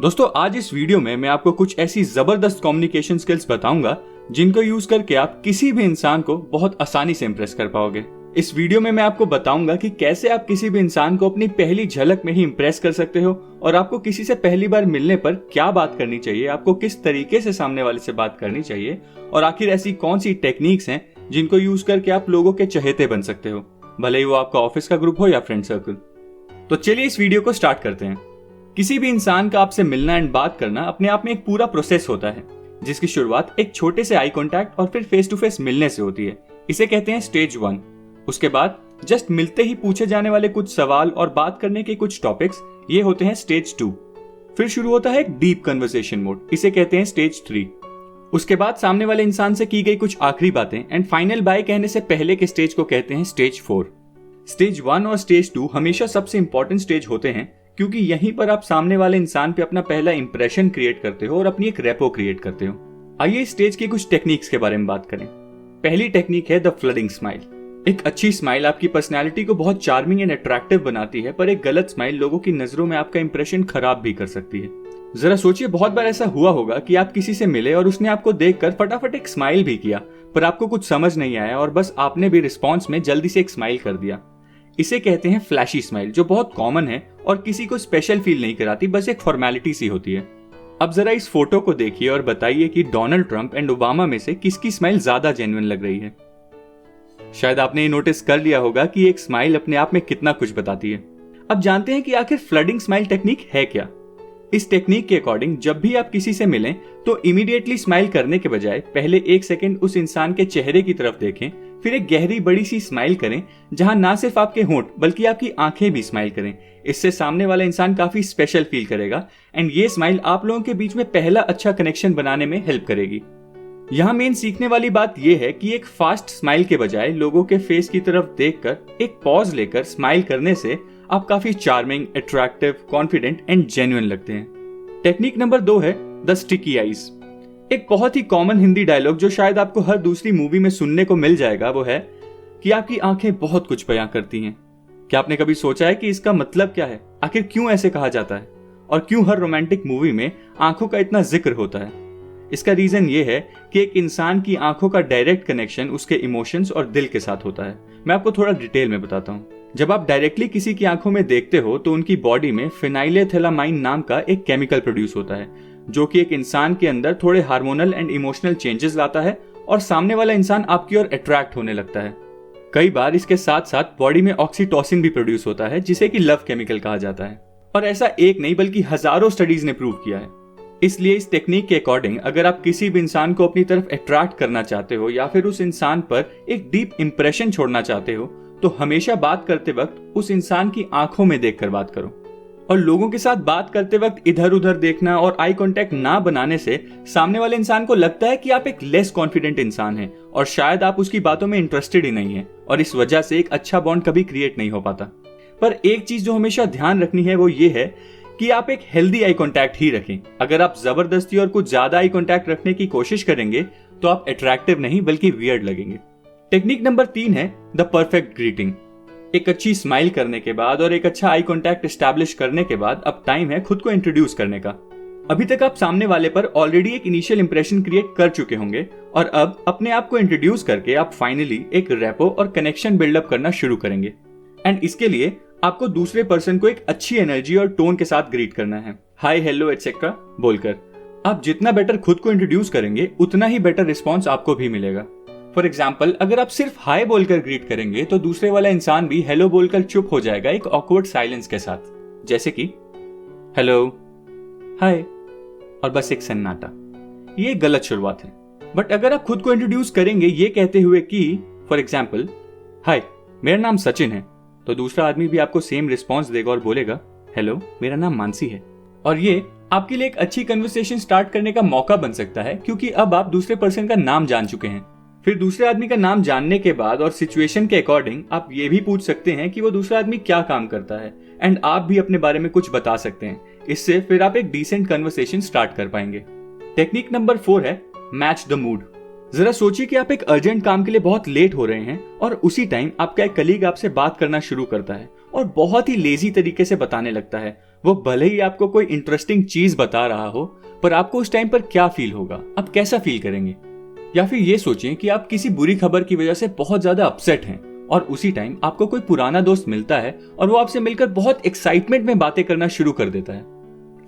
दोस्तों आज इस वीडियो में मैं आपको कुछ ऐसी जबरदस्त कम्युनिकेशन स्किल्स बताऊंगा जिनको यूज करके आप किसी भी इंसान को बहुत आसानी से इंप्रेस कर पाओगे। इस वीडियो में मैं आपको बताऊंगा कि कैसे आप किसी भी इंसान को अपनी पहली झलक में ही इंप्रेस कर सकते हो और आपको किसी से पहली बार मिलने पर क्या बात करनी चाहिए, आपको किस तरीके से सामने वाले से बात करनी चाहिए और आखिर ऐसी कौन सी टेक्निक्स हैं जिनको यूज करके आप लोगों के चहेते बन सकते हो, भले ही वो आपका ऑफिस का ग्रुप हो या फ्रेंड सर्कल। तो चलिए इस वीडियो को स्टार्ट करते हैं। किसी भी इंसान का आपसे मिलना एंड बात करना अपने आप में एक पूरा प्रोसेस होता है जिसकी शुरुआत एक छोटे से आई कांटेक्ट और फिर फेस टू फेस मिलने से होती है। इसे कहते हैं स्टेज 1। उसके बाद जस्ट मिलते ही पूछे जाने वाले कुछ सवाल और बात करने के कुछ टॉपिक्स, ये होते हैं स्टेज 2। फिर शुरू होता है एक डीप कन्वर्सेशन मोड, इसे कहते हैं स्टेज 3। उसके बाद सामने वाले इंसान से की गई कुछ आखिरी बातें एंड फाइनल बाय कहने से पहले के स्टेज को कहते हैं स्टेज 4। स्टेज 1 और स्टेज 2 हमेशा सबसे इंपॉर्टेंट स्टेज होते हैं क्योंकि यहीं पर आप सामने वाले इंसान पे अपना पहला इंप्रेशन क्रिएट करते हो और अपनी एक रेपो क्रिएट करते हो। आइए इस स्टेज की कुछ टेक्निक्स के बारे में बात करें। पहली टेक्निक है द फ्लडिंग स्माइल। एक अच्छी स्माइल आपकी पर्सनैलिटी को बहुत चार्मिंग एंड अट्रैक्टिव बनाती है, पर एक गलत स्माइल लोगों की नजरों में आपका इंप्रेशन खराब भी कर सकती है। जरा सोचिए, बहुत बार ऐसा हुआ होगा कि आप किसी से मिले और उसने आपको देखकर फटाफट एक स्माइल भी किया, पर आपको कुछ समझ नहीं आया और बस आपने भी रिस्पॉन्स में जल्दी से एक स्माइल कर दिया। इसे कहते हैं फ्लैशी स्माइल, जो बहुत कॉमन है और किसी को स्पेशल फील नहीं कराती, बस एक फॉर्मेलिटी सी होती है। अब जरा इस फोटो को देखिए और बताइए कि डोनाल्ड ट्रंप एंड ओबामा में से किसकी स्माइल ज्यादा जेन्युइन लग रही है। शायद आपने ये नोटिस कर लिया होगा कि एक स्माइल अपने आप में कितना कुछ बताती है। अब जानते हैं कि आखिर फ्लडिंग स्माइल टेक्निक है क्या। इस टेक्निक के अकॉर्डिंग जब भी आप किसी से मिलें तो इमीडिएटली स्माइल करने के बजाय पहले 1 सेकंड उस इंसान के चेहरे की तरफ देखें, फिर एक गहरी बड़ी सी स्माइल करें जहां ना सिर्फ आपके होंठ बल्कि आपकी आंखें भी स्माइल करें। इससे सामने वाला इंसान काफी स्पेशल फील करेगा एंड ये स्माइल आप लोगों के बीच में पहला अच्छा कनेक्शन बनाने में हेल्प करेगी। यहाँ मेन सीखने वाली बात यह है कि एक फास्ट स्माइल के बजाय लोगों के फेस की तरफ देखकर एक पॉज लेकर स्माइल करने से आप काफी charming, attractive, confident and genuine लगते हैं। टेक्निक नंबर 2 है द स्टिकी आईज। एक बहुत ही कॉमन हिंदी डायलॉग जो शायद आपको हर दूसरी मूवी में सुनने को मिल जाएगा वो है कि आपकी आंखें बहुत कुछ बयां करती हैं। क्या आपने कभी सोचा है कि इसका मतलब क्या है, आखिर क्यों ऐसे कहा जाता है और क्यों हर रोमांटिक मूवी में आंखों का इतना जिक्र होता है? इसका रीजन ये है कि एक इंसान की आंखों का डायरेक्ट कनेक्शन उसके इमोशंस और दिल के साथ होता है। मैं आपको थोड़ा डिटेल में बताता हूँ। जब आप डायरेक्टली किसी की आंखों में देखते हो तो उनकी बॉडी में फिनाइलेथैलामाइन नाम का एक केमिकल प्रोड्यूस होता है जो कि एक इंसान के अंदर थोड़े हार्मोनल एंड इमोशनल चेंजेस लाता है और सामने वाला इंसान आपकी ओर अट्रैक्ट होने लगता है। कई बार इसके साथ साथ बॉडी में ऑक्सीटोसिन भी प्रोड्यूस होता है जिसे कि लव केमिकल कहा जाता है, और ऐसा एक नहीं बल्कि हजारों स्टडीज ने प्रूव किया है। इसलिए इस टेक्निक के अकॉर्डिंग अगर आप किसी भी इंसान को अपनी तरफ अट्रैक्ट करना चाहते हो या फिर उस इंसान पर एक डीप इंप्रेशन छोड़ना चाहते हो तो हमेशा बात करते वक्त उस इंसान की आंखों में देखकर बात करो। और लोगों के साथ बात करते वक्त इधर उधर देखना और आई कांटेक्ट ना बनाने से सामने वाले इंसान को लगता है कि आप एक लेस कॉन्फिडेंट इंसान हैं और शायद आप उसकी बातों में इंटरेस्टेड ही नहीं है, और इस वजह से एक अच्छा बॉन्ड कभी क्रिएट नहीं हो पाता। पर एक चीज जो हमेशा ध्यान रखनी है वो ये है कि आप एक हेल्दी आई कांटेक्ट ही रखें। अगर आप जबरदस्ती और कुछ ज्यादा आई कांटेक्ट रखने की कोशिश करेंगे तो आप अट्रैक्टिव नहीं बल्कि वियर्ड लगेंगे। टेक्निक नंबर 3 है द परफेक्ट ग्रीटिंग। एक अच्छी स्माइल करने के बाद और एक अच्छा आई कांटेक्ट एस्टैब्लिश करने के बाद अब टाइम है खुद को इंट्रोड्यूस करने का। अभी तक आप सामने वाले पर ऑलरेडी एक इनिशियल इंप्रेशन क्रिएट कर चुके होंगे और अब अपने आप को इंट्रोड्यूस करके आप फाइनली एक रेपो और कनेक्शन बिल्डअप करना शुरू करेंगे। एंड इसके लिए आपको दूसरे पर्सन को एक अच्छी एनर्जी और टोन के साथ ग्रीट करना है, हाय, हेलो एटसेट्रा बोलकर। आप जितना बेटर खुद को इंट्रोड्यूस करेंगे उतना ही बेटर रिस्पॉन्स आपको भी मिलेगा। फॉर एग्जाम्पल, अगर आप सिर्फ हाय बोलकर ग्रीट करेंगे तो दूसरे वाला इंसान भी हेलो बोलकर चुप हो जाएगा एक ऑकवर्ड साइलेंस के साथ, जैसे कि हेलो, हाय और बस एक सन्नाटा। ये गलत शुरुआत है। बट अगर आप खुद को इंट्रोड्यूस करेंगे ये कहते हुए कि फॉर एग्जाम्पल, हाय, मेरा नाम सचिन है, तो दूसरा आदमी भी आपको सेम रिस्पॉन्स देगा और बोलेगा हेलो, मेरा नाम मानसी है। और ये आपके लिए एक अच्छी कन्वर्सेशन स्टार्ट करने का मौका बन सकता है क्योंकि अब आप दूसरे पर्सन का नाम जान चुके हैं। फिर दूसरे आदमी का नाम जानने के बाद और सिचुएशन के अकॉर्डिंग आप ये भी पूछ सकते हैं कि वो दूसरा आदमी क्या काम करता है एंड आप भी अपने बारे में कुछ बता सकते हैं। इससे फिर आप एक डिसेंट कन्वर्सेशन स्टार्ट कर पाएंगे। टेक्निक नंबर 4 है मैच द मूड। जरा सोचिए कि आप एक अर्जेंट काम के लिए बहुत लेट हो रहे हैं और उसी टाइम आपका एक कलीग आपसे बात करना शुरू करता है और बहुत ही लेजी तरीके से बताने लगता है वो भले ही आपको कोई इंटरेस्टिंग चीज बता रहा हो, पर आपको उस टाइम पर क्या फील होगा, आप कैसा फील करेंगे? या फिर ये सोचें कि आप किसी बुरी खबर की वजह से बहुत ज्यादा अपसेट हैं और उसी टाइम आपको कोई पुराना दोस्त मिलता है और वो आपसे मिलकर बहुत एक्साइटमेंट में बातें करना शुरू कर देता है।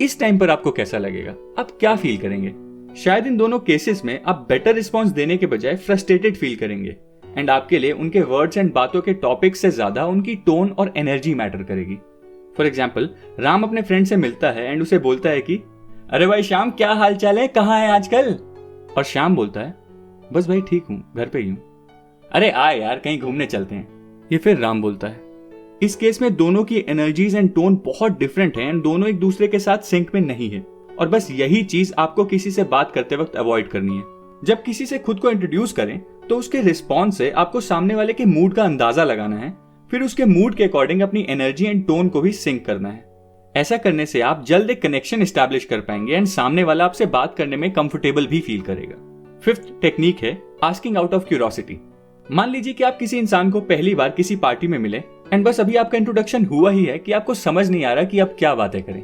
इस टाइम पर आपको कैसा लगेगा, आप क्या फील करेंगे? शायद इन दोनों केसेस में आप बेटर रिस्पॉन्स देने के बजाय फ्रस्ट्रेटेड फील करेंगे एंड आपके लिए उनके वर्ड्स एंड बातों के टॉपिक से ज्यादा उनकी टोन और एनर्जी मैटर करेगी। फॉर एग्जाम्पल, राम अपने फ्रेंड से मिलता है एंड उसे बोलता है कि अरे भाई श्याम, क्या हाल चाल है, कहाँ है आजकल? और श्याम बोलता है बस भाई ठीक हूँ, घर पे ही हूँ। अरे आ यार, कहीं घूमने चलते हैं, ये फिर राम बोलता है। इस केस में दोनों की एनर्जीज एंड टोन बहुत डिफरेंट है एंड दोनों एक दूसरे के साथ सिंक में नहीं है और बस यही चीज आपको किसी से बात करते वक्त अवॉइड करनी है। जब किसी से खुद को इंट्रोड्यूस करें तो उसके रिस्पॉन्स से आपको सामने वाले के मूड का अंदाजा लगाना है, फिर उसके मूड के अकॉर्डिंग अपनी एनर्जी एंड टोन को भी सिंक करना है। ऐसा करने से आप जल्द एक कनेक्शन एस्टैब्लिश कर पाएंगे एंड सामने वाला आपसे बात करने में कंफर्टेबल भी फील करेगा। फिफ्थ टेक्निक है आस्किंग आउट ऑफ क्यूरियोसिटी। मान लीजिए कि आप किसी इंसान को पहली बार किसी पार्टी में मिले एंड बस अभी आपका इंट्रोडक्शन हुआ ही है कि आपको समझ नहीं आ रहा कि आप क्या बातें करें।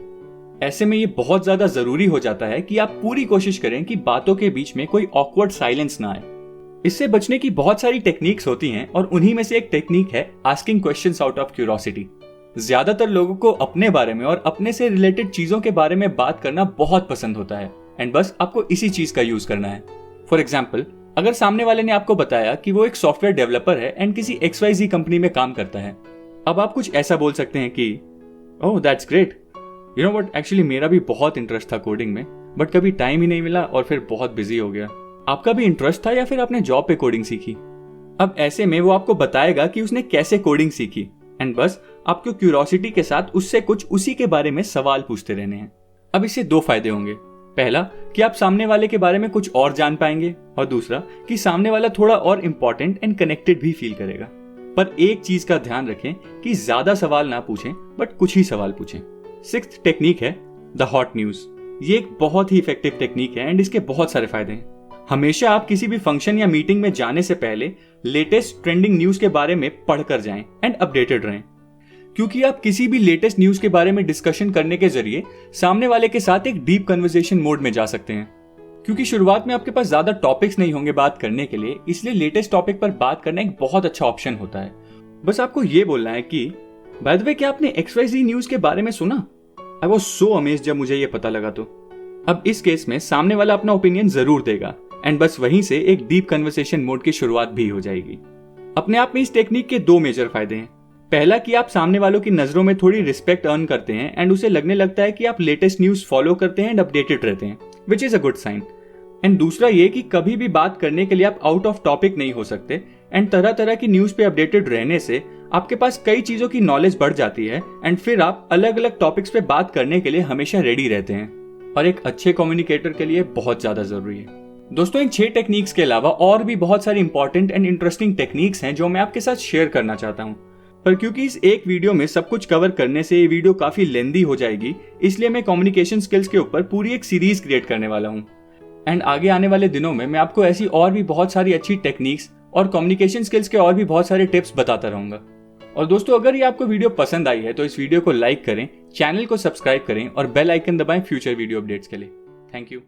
ऐसे में ये बहुत ज्यादा जरूरी हो जाता है कि आप पूरी कोशिश करें कि बातों के बीच में कोई ऑकवर्ड साइलेंस ना आए। इससे बचने की बहुत सारी टेक्निक्स होती हैं और उन्हीं में से एक टेक्निक है asking questions out of curiosity. ज्यादातर लोगों को अपने बारे में और अपने से रिलेटेड चीजों के बारे में बात करना बहुत पसंद होता है एंड बस आपको इसी चीज का यूज करना है। फॉर एग्जाम्पल, अगर सामने वाले ने आपको बताया कि वो एक सॉफ्टवेयर डेवलपर है एंड किसी XYZ कंपनी में काम करता है, अब आप कुछ ऐसा बोल सकते हैं कि oh that's great, you know what, actually मेरा भी बहुत इंटरेस्ट था कोडिंग में, बट कभी टाइम ही नहीं मिला और फिर बहुत बिजी हो गया। आपका भी इंटरेस्ट था या फिर आपने जॉब पे कोडिंग सीखी? अब ऐसे में वो आपको बताएगा कि उसने कैसे कोडिंग सीखी एंड बस आपको क्यूरियोसिटी के साथ उससे कुछ उसी के बारे में सवाल पूछते रहने हैं। अब इससे दो फायदे होंगे। पहला कि आप सामने वाले के बारे में कुछ और जान पाएंगे और दूसरा कि सामने वाला थोड़ा और इंपॉर्टेंट एंड कनेक्टेड भी फील करेगा। पर एक चीज का ध्यान रखें कि ज्यादा सवाल ना पूछें बट कुछ ही सवाल पूछें। सिक्स्थ टेक्निक है द हॉट न्यूज। ये एक बहुत ही इफेक्टिव टेक्निक है एंड इसके बहुत सारे फायदे हैं। हमेशा आप किसी भी फंक्शन या मीटिंग में जाने से पहले लेटेस्ट ट्रेंडिंग न्यूज के बारे में पढ़कर जाएं एंड अपडेटेड रहें, क्योंकि आप किसी भी लेटेस्ट न्यूज के बारे में डिस्कशन करने के जरिए सामने वाले के साथ एक डीप कन्वर्सेशन मोड में जा सकते हैं। क्योंकि शुरुआत में आपके पास ज्यादा टॉपिक्स नहीं होंगे बात करने के लिए, इसलिए लेटेस्ट टॉपिक पर बात करना एक बहुत अच्छा ऑप्शन होता है। बस आपको ये बोलना है कि बाय द वे, क्या आपने XYZ न्यूज के बारे में सुना? आई वाज सो अमेज्ड जब मुझे ये पता लगा। तो अब इस केस में सामने वाला अपना ओपिनियन जरूर देगा एंड बस वहीं से एक डीप कन्वर्सेशन मोड की शुरुआत भी हो जाएगी। अपने आप में इस टेक्निक के दो मेजर फायदे हैं। पहला कि आप सामने वालों की नजरों में थोड़ी रिस्पेक्ट अर्न करते हैं एंड उसे लगने लगता है कि आप लेटेस्ट न्यूज फॉलो करते हैं एंड अपडेटेड रहते हैं, which is a good sign. And दूसरा ये कि कभी भी बात करने के लिए आप आउट ऑफ टॉपिक नहीं हो सकते एंड तरह तरह की न्यूज पे अपडेटेड रहने से आपके पास कई चीजों की नॉलेज बढ़ जाती है एंड फिर आप अलग अलग टॉपिक्स पे बात करने के लिए हमेशा रेडी रहते हैं, और एक अच्छे कम्युनिकेटर के लिए बहुत ज्यादा जरूरी है। दोस्तों, इन 6 टेक्निक्स के अलावा और भी बहुत सारी इंपॉर्टेंट एंड इंटरेस्टिंग टेक्निक्स हैं जो मैं आपके साथ शेयर करना चाहता हूं, पर क्योंकि इस एक वीडियो में सब कुछ कवर करने से ये वीडियो काफी लेंदी हो जाएगी, इसलिए मैं कम्युनिकेशन स्किल्स के ऊपर पूरी एक सीरीज क्रिएट करने वाला हूं। एंड आगे आने वाले दिनों में मैं आपको ऐसी और भी बहुत सारी अच्छी टेक्निक्स और कम्युनिकेशन स्किल्स के और भी बहुत सारे टिप्स बताता रहूंगा। और दोस्तों, अगर ये आपको वीडियो पसंद आई है तो इस वीडियो को लाइक करें, चैनल को सब्सक्राइब करें और बेल आइकन दबाएं फ्यूचर वीडियो अपडेट्स के लिए। Thank you.